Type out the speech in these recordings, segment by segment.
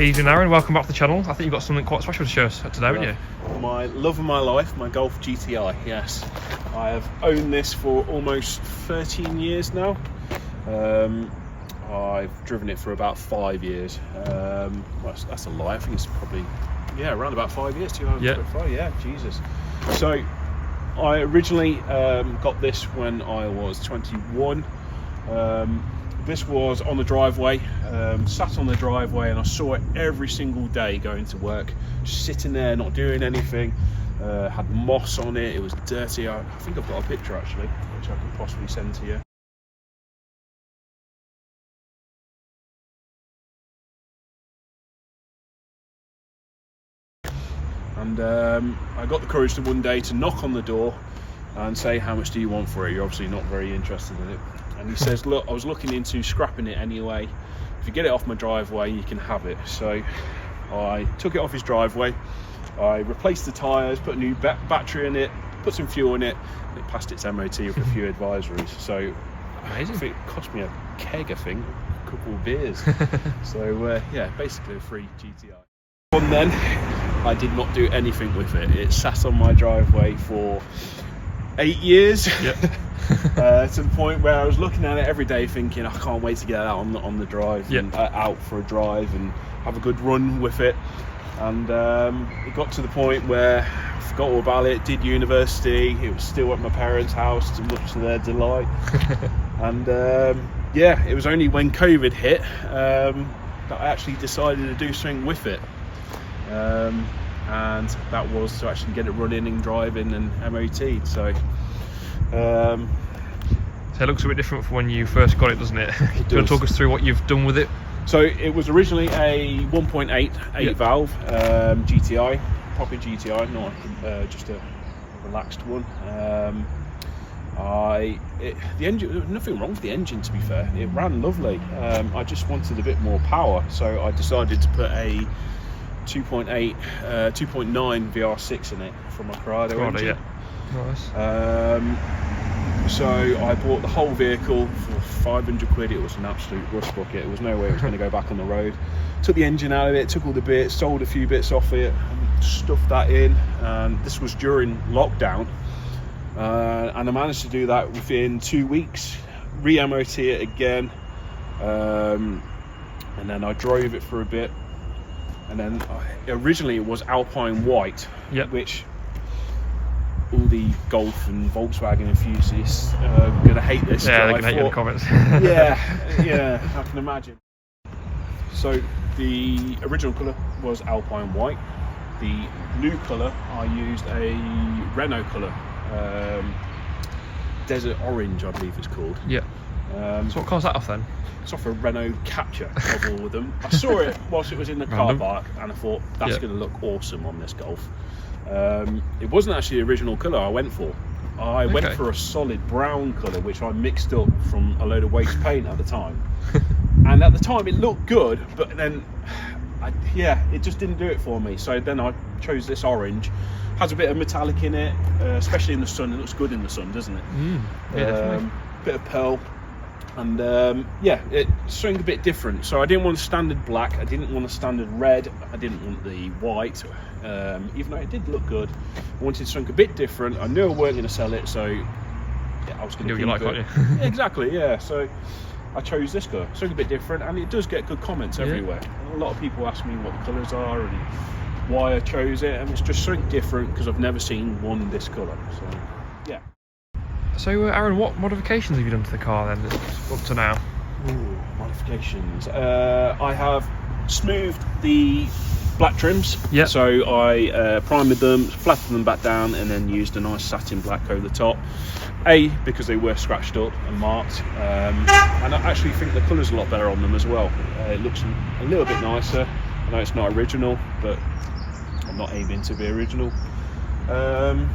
Evening, Aaron. Welcome back to the channel. I think you've got something quite special to show us today, haven't you? My love of my life, my Golf GTI. Yes, I have owned this for almost 13 years now. I've driven it for about 5 years. Well, that's a lie. I think it's probably around about 5 years. 2005. Yeah, Jesus. So I originally got this when I was 21. This was on the driveway, sat on the driveway, and I saw it every single day going to work, just sitting there not doing anything. Had moss on it, it was dirty. I think I've got a picture actually, which I can possibly send to you. And I got the courage to one day to knock on the door and say, how much do you want for it? You're obviously not very interested in it. And he says, look, I was looking into scrapping it anyway. If you get it off my driveway, you can have it. So I took it off his driveway. I replaced the tyres, put a new battery in it, put some fuel in it, and it passed its MOT with a few advisories. So amazing. I think it cost me a keg, I think, a couple of beers. So yeah, basically a free GTI. And then I did not do anything with it. It sat on my driveway for 8 years. Yep. To the point where I was looking at it every day thinking, I can't wait to get out on the drive. Yep. And out for a drive and have a good run with it. And it got to the point where I forgot all about it, did university, it was still at my parents' house, to much to their delight. And yeah, it was only when COVID hit that I actually decided to do something with it. And that was to actually get it running and driving and MOT'd. So it looks a bit different from when you first got it, doesn't it? Do you want to talk us through what you've done with it? So it was originally a 1.8 valve GTI, proper GTI, not just a relaxed one. The engine, there was nothing wrong with the engine, to be fair. It ran lovely. I just wanted a bit more power, so I decided to put a 2.9 VR6 in it from my Corrado engine. Yeah. Nice. So I bought the whole vehicle for 500 quid. It was an absolute rust bucket. There was no way it was going to go back on the road. Took the engine out of it, took all the bits, sold a few bits off it, and stuffed that in. And this was during lockdown, and I managed to do that within 2 weeks. Re-MOT it again, and then I drove it for a bit. And then originally it was Alpine White, yep, which all the Golf and Volkswagen enthusiasts are going to hate this. Yeah, they're going to hate you in the comments. yeah, I can imagine. So the original colour was Alpine White. The new colour, I used a Renault colour, Desert Orange, I believe it's called. Yeah. So what car's that off then? It's off a Renault Capture of all of them. I saw it whilst it was in the car park, and I thought that's going to look awesome on this Golf. It wasn't actually the original colour I went for. I went for a solid brown colour, which I mixed up from a load of waste paint at the time. And at the time it looked good, but then it just didn't do it for me. So then I chose this orange. Has a bit of metallic in it, especially in the sun. It looks good in the sun, doesn't it? Yeah, definitely. Bit of pearl. And it's something a bit different. So I didn't want a standard black, I didn't want a standard red, I didn't want the white, even though it did look good. I wanted something a bit different. I knew I weren't going to sell it, so I was going to keep it. Yeah, exactly, yeah. So I chose this colour, something a bit different, and it does get good comments everywhere. A lot of people ask me what the colours are and why I chose it, and it's just something different because I've never seen one this colour. So yeah. So Aaron, what modifications have you done to the car then up to now? Ooh, modifications. I have smoothed the black trims. Yeah. So I primed them, flattened them back down, and then used a nice satin black over the top. Because they were scratched up and marked, and I actually think the colour's a lot better on them as well. It looks a little bit nicer. I know it's not original, but I'm not aiming to be original.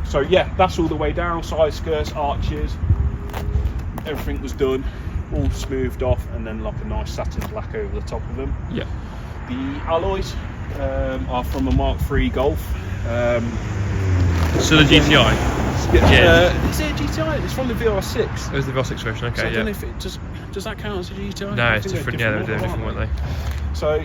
So yeah, that's all the way down, side skirts, arches, everything was done, all smoothed off, and then like a nice satin black over the top of them. Yeah. The alloys are from a Mark III Golf. So the GTI? Is it a GTI? It's from the VR6. It was the VR6 version, okay, So I yeah. don't know if it does that count as a GTI? No, it's different, yeah, they're different, weren't they? So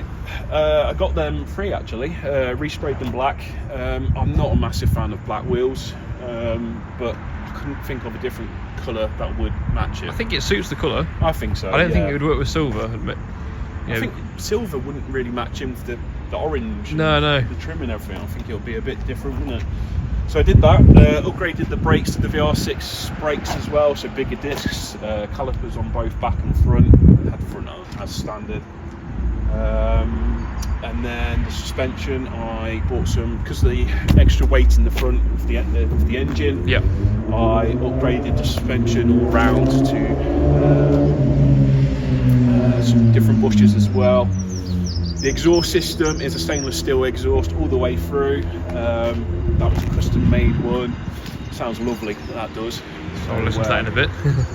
I got them free actually, resprayed them black. I'm not a massive fan of black wheels, but I couldn't think of a different colour that would match it. I think it suits the colour. I think so. I don't think it would work with silver, I admit. I think silver wouldn't really match in with the orange and the trim and everything. I think it would be a bit different, wouldn't it? So I did that, upgraded the brakes to the VR6 brakes as well, so bigger discs, calipers on both back and front, had the front as standard. And then the suspension, I bought some, because of the extra weight in the front of the engine, I upgraded the suspension all round to some different bushes as well. The exhaust system is a stainless steel exhaust all the way through. That was a custom made one. Sounds lovely, that does. So I'll listen to that in a bit.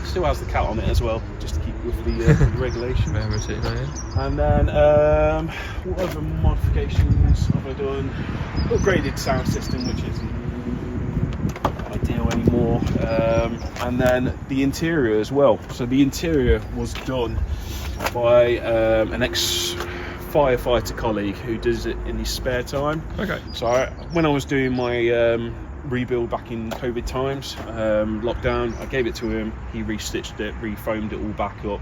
Still has the cat on it as well, just to keep with the regulation. And then what other modifications have I done? Upgraded sound system, which isn't ideal anymore. And then the interior as well. So the interior was done by an ex-firefighter colleague who does it in his spare time. Okay. So when I was doing my rebuild back in COVID times, lockdown, I gave it to him, he restitched it, refoamed it all back up,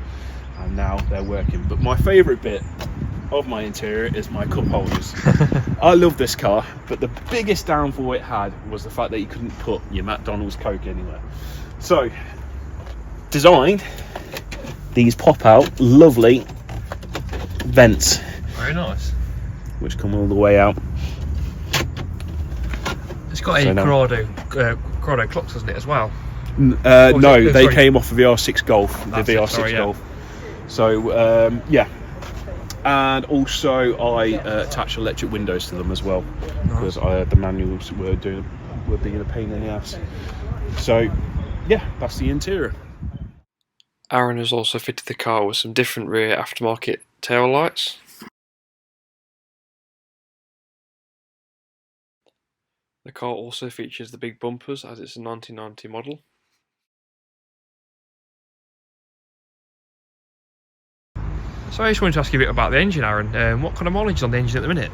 and now they're working. But my favourite bit of my interior is my cup holders. I love this car, but the biggest downfall it had was the fact that you couldn't put your McDonald's Coke anywhere. So, designed these pop-out lovely vents. Very nice. Which come all the way out. It's got a Corrado clocks, hasn't it, as well? No, they came off of the VR6 Golf, the VR6 Golf. So, yeah. And also, I attached electric windows to them as well, because the manuals were being a pain in the ass. So, yeah, that's the interior. Aaron has also fitted the car with some different rear aftermarket tail lights. The car also features the big bumpers as it's a 1990 model. So I just wanted to ask you a bit about the engine, Aaron. What kind of mileage is on the engine at the minute?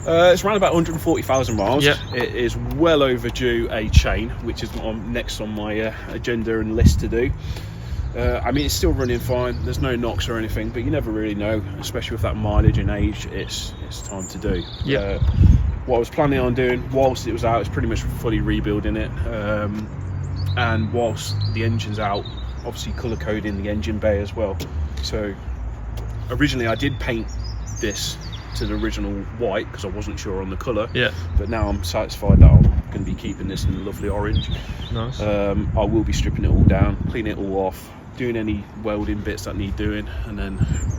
It's around about 140,000 miles. Yep. It is well overdue a chain, which is next on my agenda and list to do. I mean, it's still running fine, there's no knocks or anything, but you never really know, especially with that mileage and age, it's time to do. Yep. What I was planning on doing whilst it was out is pretty much fully rebuilding it, and whilst the engine's out, obviously colour coding the engine bay as well. So originally I did paint this to the original white because I wasn't sure on the colour, but now I'm satisfied that I'm going to be keeping this in a lovely orange. Nice. I will be stripping it all down, cleaning it all off, doing any welding bits that need doing, and then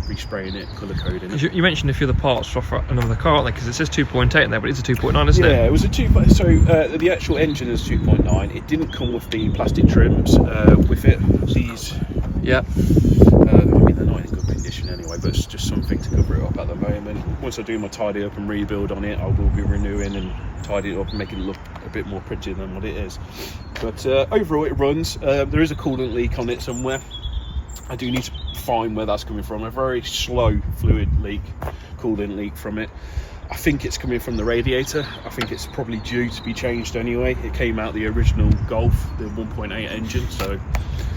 respraying it, colour coding it. You mentioned a few of the parts off another car, aren't they? Because it says 2.8 in there, but it's a 2.9, isn't it? Yeah, it was a 2.9. So the actual engine is 2.9. It didn't come with the plastic trims with it. These, I mean, they're not in good condition anyway, but it's just something to cover it up at the moment. Once I do my tidy up and rebuild on it, I will be renewing and tidying it up and making it look a bit more pretty than what it is. But overall, it runs. There is a coolant leak on it somewhere. I do need to find where that's coming from. A very slow fluid leak, coolant leak from it. I think it's coming from the radiator. I think it's probably due to be changed anyway. It came out the original Golf, the 1.8 engine, so,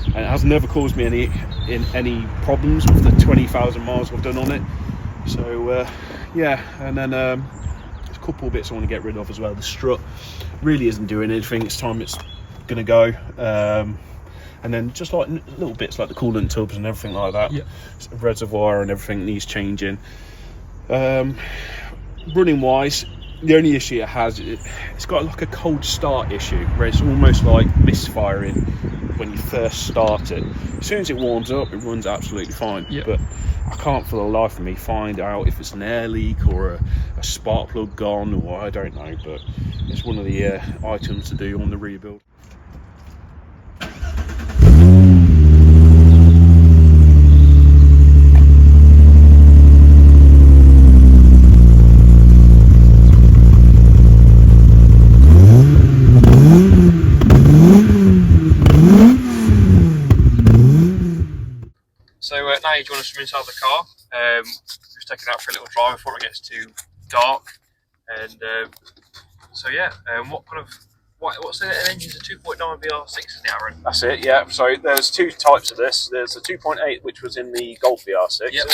and it has never caused me any problems with the 20,000 miles I've done on it. So yeah, and then there's a couple bits I want to get rid of as well. The strut really isn't doing anything. It's time it's gonna go. And then just like little bits like the coolant tubs and everything like that. Reservoir and everything needs changing. Running wise, the only issue it has, it's got like a cold start issue where it's almost like misfiring when you first start it. As soon as it warms up, it runs absolutely fine. But I can't for the life of me find out if it's an air leak or a spark plug gone, or I don't know, but it's one of the items to do on the rebuild. you us from inside the car. Just take it out for a little drive before it gets too dark. And so yeah, what's the engine's a 2.9 VR6, isn't it, Aaron? That's it, yeah. So there's two types of this. There's the 2.8, which was in the Golf VR6. Yep.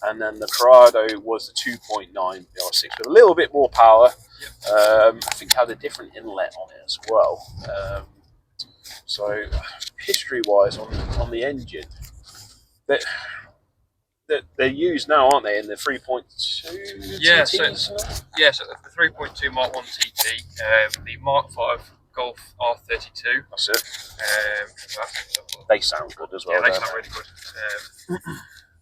And then the Corrado was the 2.9 VR6 with a little bit more power. Yep. I think it had a different inlet on it as well. So history-wise on the engine, they're used now, aren't they, in the 3.2? Yeah, so the 3.2 Mark 1 TT, the Mark 5 Golf R32. That's it. They sound good as well. Yeah, they sound really good.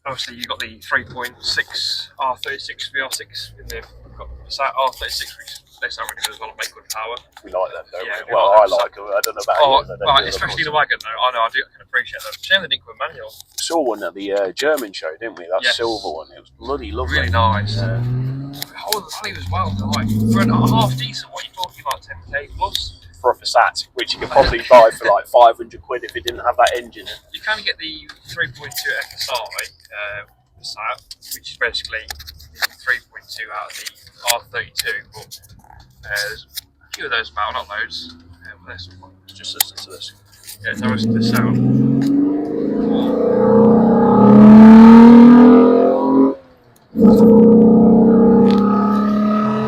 Obviously, you've got the 3.6 R36 VR6 in the R36, which they sound really good as well and make good power. We like them, don't we? Well, I like them. I don't know about you. Right, especially the wagon, though. I know, I can appreciate that. Shame they didn't come with manual. We saw one at the German show, didn't we? That silver one. It was bloody lovely. Really nice. Whole of the value as well. Like, for a half decent one, you're talking about 10k plus. For a Passat, which you could probably buy for like 500 quid if it didn't have that engine in. You can get the 3.2 XSI Passat, which is basically 3.2 out of the R32, but there's a few of those about, not loads. Just listen to this. Yeah, so listen to the sound.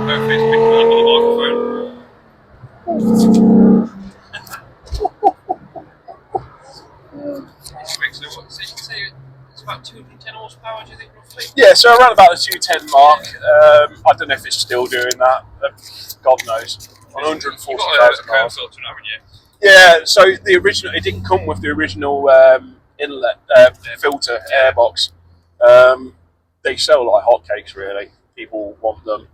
Hopefully it's picking up on the microphone. It's about 210 horsepower, do you think, roughly? Yeah, so around about the 210 mark. I don't know if it's still doing that. God knows. On 140,000 miles. Filter, haven't you? Yeah, so the original, it didn't come with the original inlet filter airbox. They sell like hotcakes, really. People want them,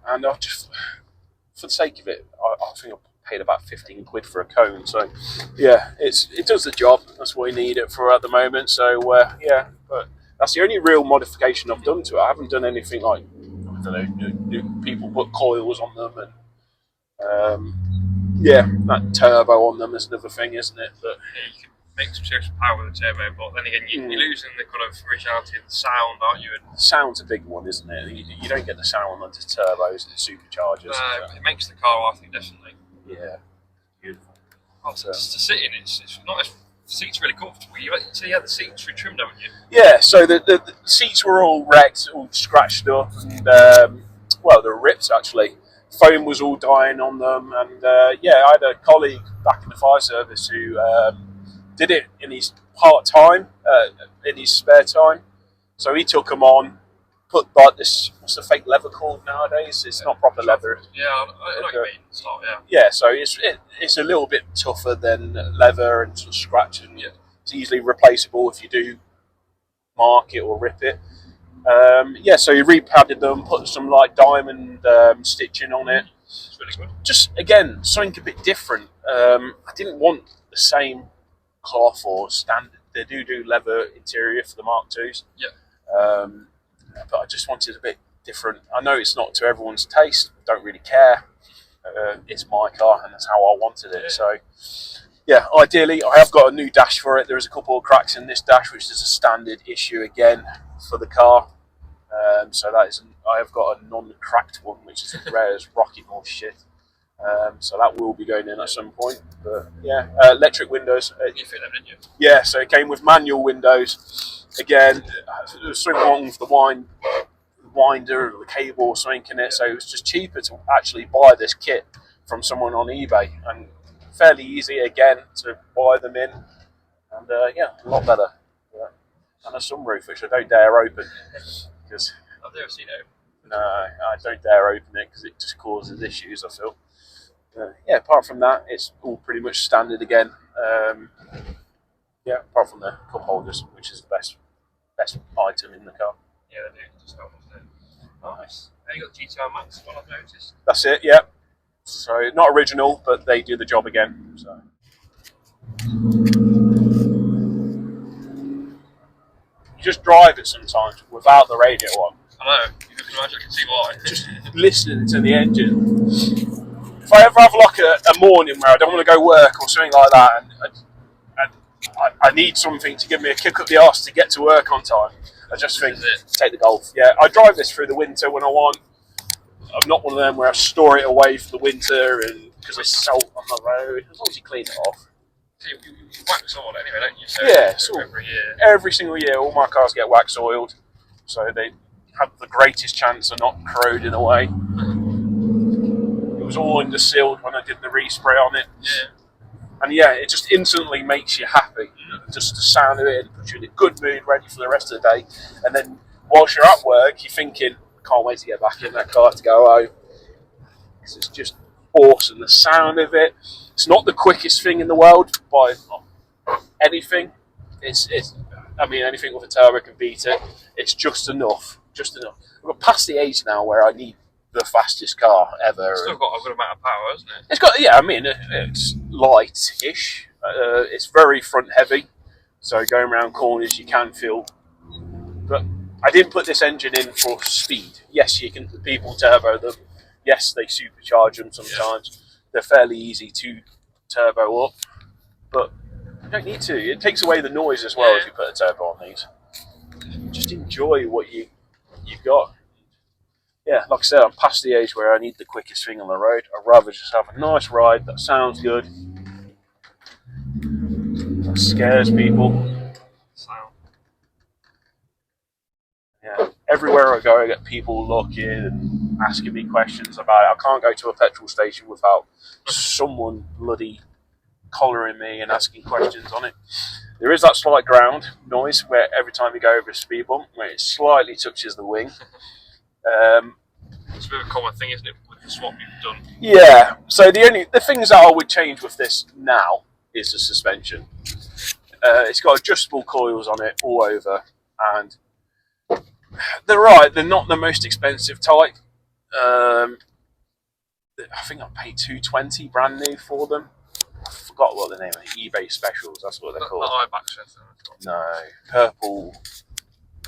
and I just, for the sake of it, I think I paid about 15 quid for a cone. So yeah, it does the job. That's what we need it for at the moment. So yeah, but that's the only real modification I've done to it. I haven't done anything like, I don't know, people put coils on them and yeah, that turbo on them is another thing, isn't it? But yeah, you can make some serious power with a turbo, but then again, you're losing the kind of originality of the sound, aren't you? And sound's a big one, isn't it? You don't get the sound on the turbos and superchargers. It makes the car, I think, definitely. Yeah, beautiful. To sit in, it's not. The seats are really comfortable. You had the seats retrimmed, haven't you? Yeah, so the seats were all wrecked, all scratched up, and well, they were ripped actually. Foam was all dying on them, and yeah, I had a colleague back in the fire service who did it in his part-time, in his spare time. So he took them on, put like this, what's the fake leather called nowadays? It's not proper leather. Yeah, I know what you mean. It's not, yeah. Yeah, so it's a little bit tougher than leather and sort of scratch, and it's easily replaceable if you do mark it or rip it. Yeah, so he repadded them, put some like diamond stitching on it. It's really good. Just again, something a bit different. I didn't want the same cloth or standard. They do leather interior for the Mark IIs. Yeah. But I just wanted a bit different. I know it's not to everyone's taste. Don't really care. It's my car, and that's how I wanted it. So, yeah, ideally, I have got a new dash for it. There is a couple of cracks in this dash, which is a standard issue again for the car. So that is, I have got a non-cracked one, which is as rare as rocket or shit. So that will be going in at some point. But yeah, electric windows. You fit them, didn't you? Yeah, so it came with manual windows. Again, there was something wrong with the winder or the cable or something in it, so it was just cheaper to actually buy this kit from someone on eBay, and fairly easy again to buy them in, and yeah, a lot better. Yeah. And a sunroof, which I don't dare open, because I've never seen it. No, I don't dare open it because it just causes issues, I feel. Yeah, apart from that, it's all pretty much standard again. Yeah, apart from the cup holders, which is the best item in the car. Yeah, they do. Just help us. Nice. And you got the GTI Max, what I've noticed. That's it. Yeah. So not original, but they do the job again. So. You just drive it sometimes without the radio on. I know. You can imagine. I can see why. Just listening to the engine. If I ever have like a morning where I don't want to go work or something like that, and I need something to give me a kick up the arse to get to work on time. I just think, take the Golf. Yeah, I drive this through the winter when I want. I'm not one of them where I store it away for the winter and because it's salt on the road. As long as you clean it off. So you wax oil anyway, don't you? So Yeah, so every year. Every single year, all my cars get wax oiled, so they have the greatest chance of not corroding away. It was all under sealed when I did the respray on it. Yeah. And yeah, it just instantly makes you happy. Just the sound of it puts you in a good mood, ready for the rest of the day. And then whilst you're at work, you're thinking, can't wait to get back in that car to go home. Because it's just awesome. The sound of it. It's not the quickest thing in the world by anything. I mean, anything with a turbo can beat it. It's just enough. Just enough. I've got past the age now where I need the fastest car ever. It's still got a good amount of power, hasn't it? It's got, yeah, I mean, it's light-ish. It's very front-heavy, so going around corners you can feel. But I didn't put this engine in for speed. Yes, you can. People turbo them. Yes, they supercharge them sometimes. Yeah. They're fairly easy to turbo up, but you don't need to. It takes away the noise as well if you put a turbo on these. Just enjoy what you've got. Yeah, like I said, I'm past the age where I need the quickest thing on the road. I'd rather just have a nice ride that sounds good, that scares people. Sound. Yeah, everywhere I go, I get people looking and asking me questions about it. I can't go to a petrol station without someone bloody collaring me and asking questions on it. There is that slight ground noise where every time you go over a speed bump, where it slightly touches the wing. It's a bit of a common thing, isn't it, with the swap you've done? Yeah. So the things that I would change with this now is the suspension. It's got adjustable coils on it all over, and they're right. They're not the most expensive type. I think I paid $220 brand new for them. I forgot what the name of it. eBay specials. That's what they're called. Not iBack. No, purple.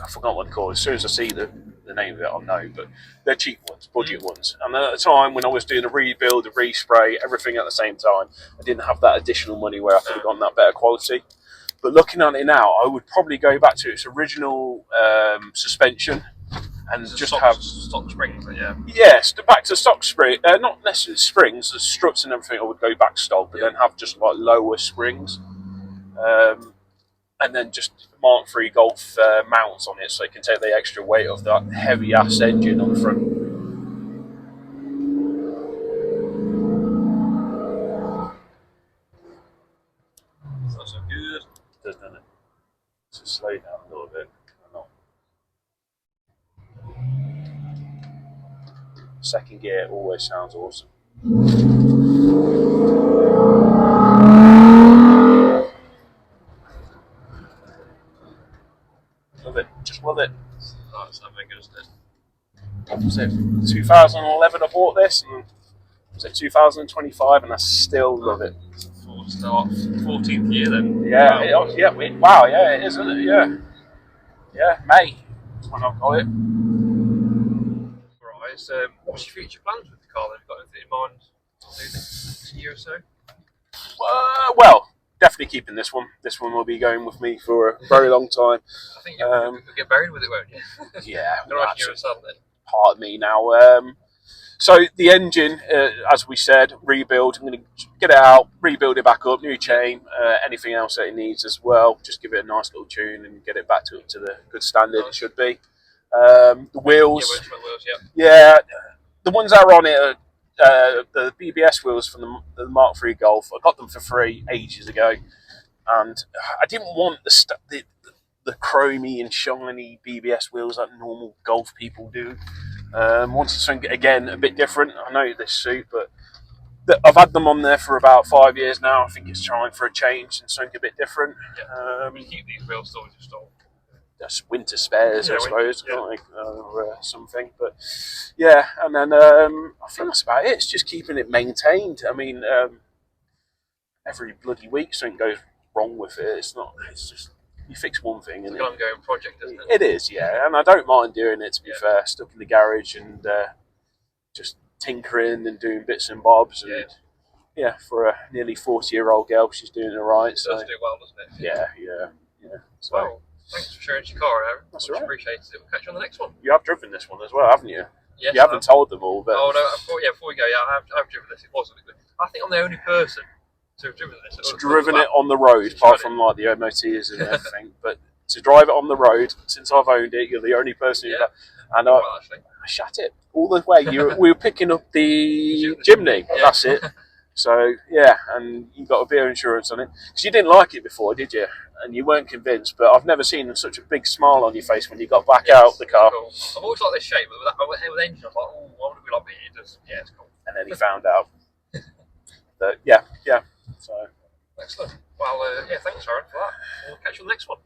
I forgot what they're called. As soon as I see the name of it, I'll know. But they're cheap ones, budget ones. And at the time when I was doing a rebuild, a respray, everything at the same time, I didn't have that additional money where I could have gotten that better quality. But looking at it now, I would probably go back to its original suspension and just have stock springs. Yes, back to stock spring. Not necessarily springs, the struts and everything. I would go back stock, but then have just like lower springs. And then just Mark III Golf mounts on it so it can take the extra weight of that heavy ass engine on the front. That's so good. Doesn't it? So slow down a little bit. Second gear always sounds awesome. Love it. Just love it. Oh, it's not very good, isn't it? What was it? 2011 I bought this, and was it 2025, and I still love it. 14th year then. Yeah, wow. Yeah, it is, isn't it? Yeah, May is when I've got it. Right, so what's your future plans with the car then? Have you got anything in mind to do next year or so? Well, definitely keeping this one. This one will be going with me for a very long time. I think you'll get buried with it, won't you? Yeah, You're a son then. Part of me now. So the engine, as we said, rebuild. I'm going to get it out, rebuild it back up, new chain, anything else that it needs as well. Just give it a nice little tune and get it back to the good standard it should be. The wheels, the ones that are on it are the BBS wheels from the Mark III Golf. I got them for free ages ago, and I didn't want the chromy and shiny BBS wheels that normal Golf people do. Wanted something again a bit different. I know this suit, but I've had them on there for about 5 years now. I think it's time for a change and something a bit different. You keep these wheels still installed. That's winter spares, I suppose, or something. But yeah, and then I think that's about it. It's just keeping it maintained. I mean, every bloody week something goes wrong with it. It's just. You fix one thing, and it's an ongoing project, isn't it? It is, yeah, and I don't mind doing it. To be fair, stuck in the garage and just tinkering and doing bits and bobs, and yeah, for a nearly 40-year-old girl, she's doing it right. It So does do well, doesn't it? yeah. So Well, thanks for sharing your car, Aaron. That's Much all right. appreciated. We'll catch you on the next one. you have driven this one as well, haven't you? Yes, You haven't told them all, but Oh no! Before we go, yeah, I've driven this. It was really good. I think I'm the only person to have driven this. it's driven it on the road, apart from like the MOTs and everything. But to drive it on the road, since I've owned it, you're the only person. Yeah. And Well, actually. I shut it all the way. We were picking up the chimney. Yeah. That's it. So yeah, and you got a bit of insurance on it. Because you didn't like it before, did you? And you weren't convinced. But I've never seen such a big smile on your face when you got back out the car. Cool. I've always liked this shape, but with engine, I was like, oh, why would it be like me? It does. Yeah, it's cool. And then he found out that yeah. So Excellent. Well, yeah, thanks, Aaron, for that. We'll catch you on the next one.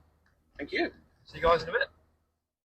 thank you. See you guys in a bit.